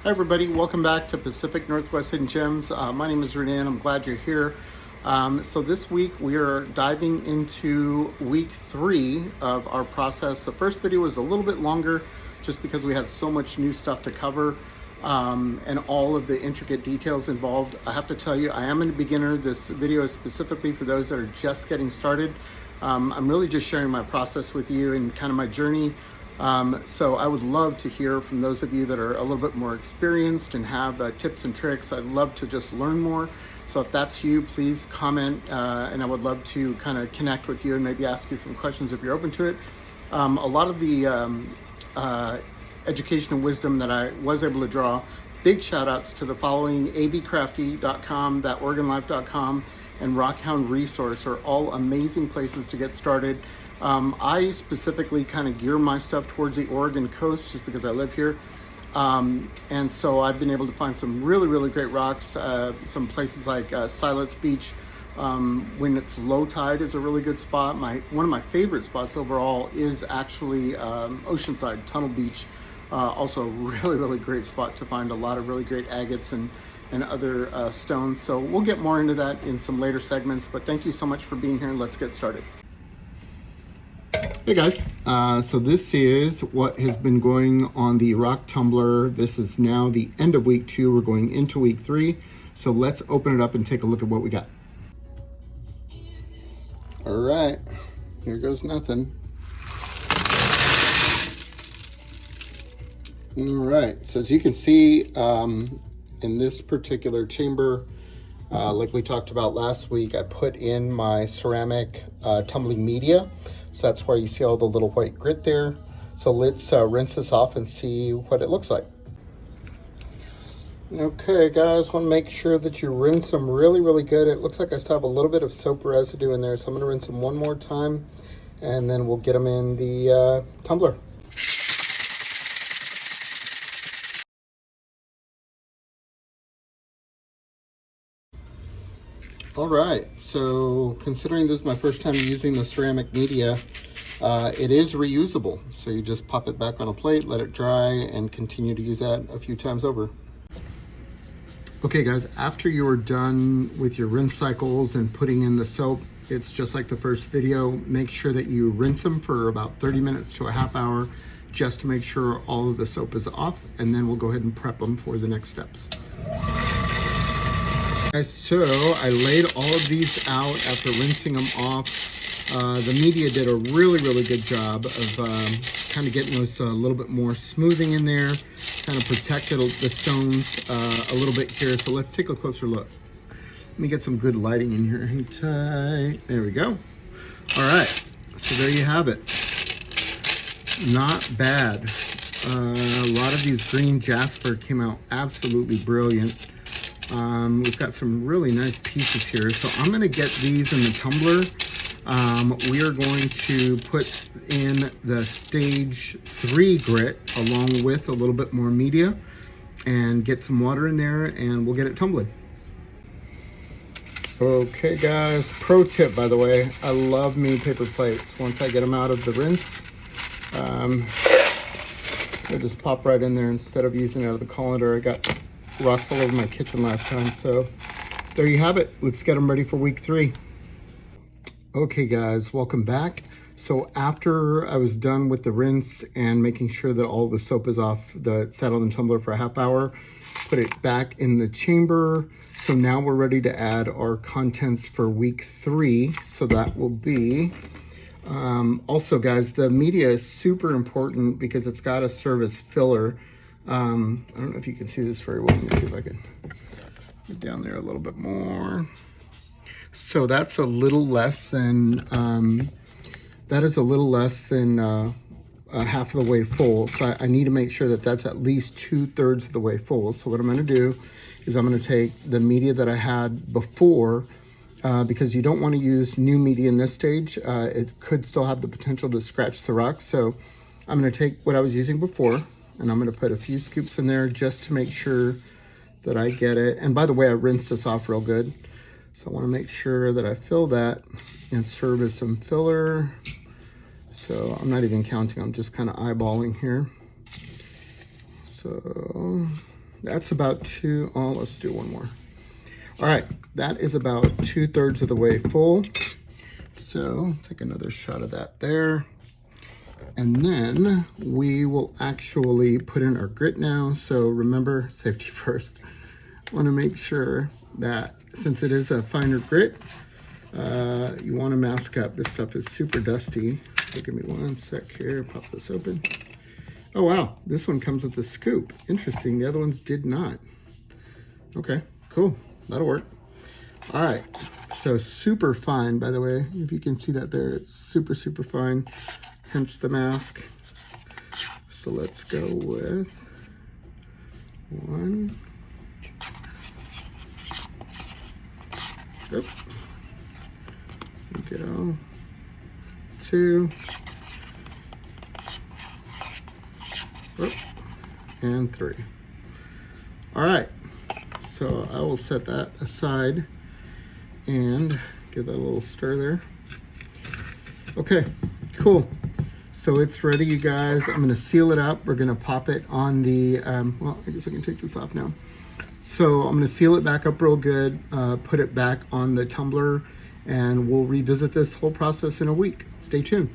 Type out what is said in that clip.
Hi everybody, welcome back to Pacific Northwest Hidden Gems. My name is Renee and I'm glad you're here. So this week we are diving into week 3 of our process. The first video was a little bit longer just because we had so much new stuff to cover and all of the intricate details involved. I have to tell you, I am a beginner. This video is specifically for those that are just getting started. I'm really just sharing my process with you and kind of my journey. So I would love to hear from those of you that are a little bit more experienced and have tips and tricks. I'd love to just learn more. So if that's you, please comment and I would love to kind of connect with you and maybe ask you some questions if you're open to it. A lot of the education and wisdom that I was able to draw, big shout outs to the following: abcrafty.com, thatoregonlife.com, and Rockhound Resource are all amazing places to get started. I specifically kind of gear my stuff towards the Oregon coast just because I live here. And so I've been able to find some really, really great rocks. Some places like Siletz Beach, when it's low tide, is a really good spot. One of my favorite spots overall is actually Oceanside, Tunnel Beach. Also a really, really great spot to find a lot of really great agates and other stones. So we'll get more into that in some later segments, but thank you so much for being here. Let's get started. Hey guys, so this is what has been going on the rock tumbler. This is now the end of week 2. We're going into week 3. So let's open it up and take a look at what we got. All right, here goes nothing. All right, so as you can see in this particular chamber, like we talked about last week, I put in my ceramic tumbling media. So that's why you see all the little white grit there. So let's rinse this off and see what it looks like. Okay guys, want to make sure that you rinse them really, really good. It looks like I still have a little bit of soap residue in there, so I'm going to rinse them one more time and then we'll get them in the tumbler. All right, so considering this is my first time using the ceramic media, it is reusable. So you just pop it back on a plate, let it dry, and continue to use that a few times over. Okay guys, after you are done with your rinse cycles and putting in the soap, it's just like the first video. Make sure that you rinse them for about 30 minutes to a half hour, just to make sure all of the soap is off, and then we'll go ahead and prep them for the next steps. So I laid all of these out after rinsing them off. The media did a really, really good job of kind of getting those a little bit more smoothing in there, kind of protected the stones a little bit here. So let's take a closer look. Let me get some good lighting in here. Hang tight. There we go. All right, so there you have it. Not bad. A lot of these green jasper came out absolutely brilliant. We've got some really nice pieces here. So I'm going to get these in the tumbler. We are going to put in the stage 3 grit along with a little bit more media and get some water in there, and we'll get it tumbling. Okay guys, pro tip by the way, I love me paper plates. Once I get them out of the rinse, I just pop right in there instead of using it out of the colander. I got rocks all over my kitchen last time. So there you have it. Let's get them ready for week 3. Okay guys, welcome back. So after I was done with the rinse and making sure that all the soap is off, sat on the tumbler for a half hour, put it back in the chamber. So now we're ready to add our contents for week 3. So that will be, also guys, the media is super important because it's got to serve as filler. I don't know if you can see this very well. Let me see if I can get down there a little bit more. So that's a little less than, half of the way full. So I need to make sure that that's at least 2/3 of the way full. So what I'm going to do is I'm going to take the media that I had before, because you don't want to use new media in this stage. It could still have the potential to scratch the rocks. So I'm going to take what I was using before, and I'm going to put a few scoops in there just to make sure that I get it. And by the way, I rinsed this off real good. So I want to make sure that I fill that and serve as some filler. So I'm not even counting, I'm just kind of eyeballing here. So that's about let's do one more. All right, that is about 2/3 of the way full. So take another shot of that there. And then we will actually put in our grit now. So remember, safety first. Want to make sure that since it is a finer grit, you want to mask up. This stuff is super dusty. So give me one sec here, pop this open. Oh wow, this one comes with a scoop. Interesting, the other ones did not. Okay, cool, that'll work. All right, so super fine, by the way. If you can see that there, it's super, super fine, hence the mask. So let's go with one. Yep. Go. 2. And 3. All right, so I will set that aside and give that a little stir there. Okay, cool. So it's ready, you guys. I'm gonna seal it up. We're gonna pop it on the, well, I guess I can take this off now. So I'm gonna seal it back up real good, put it back on the tumbler, and we'll revisit this whole process in a week. Stay tuned.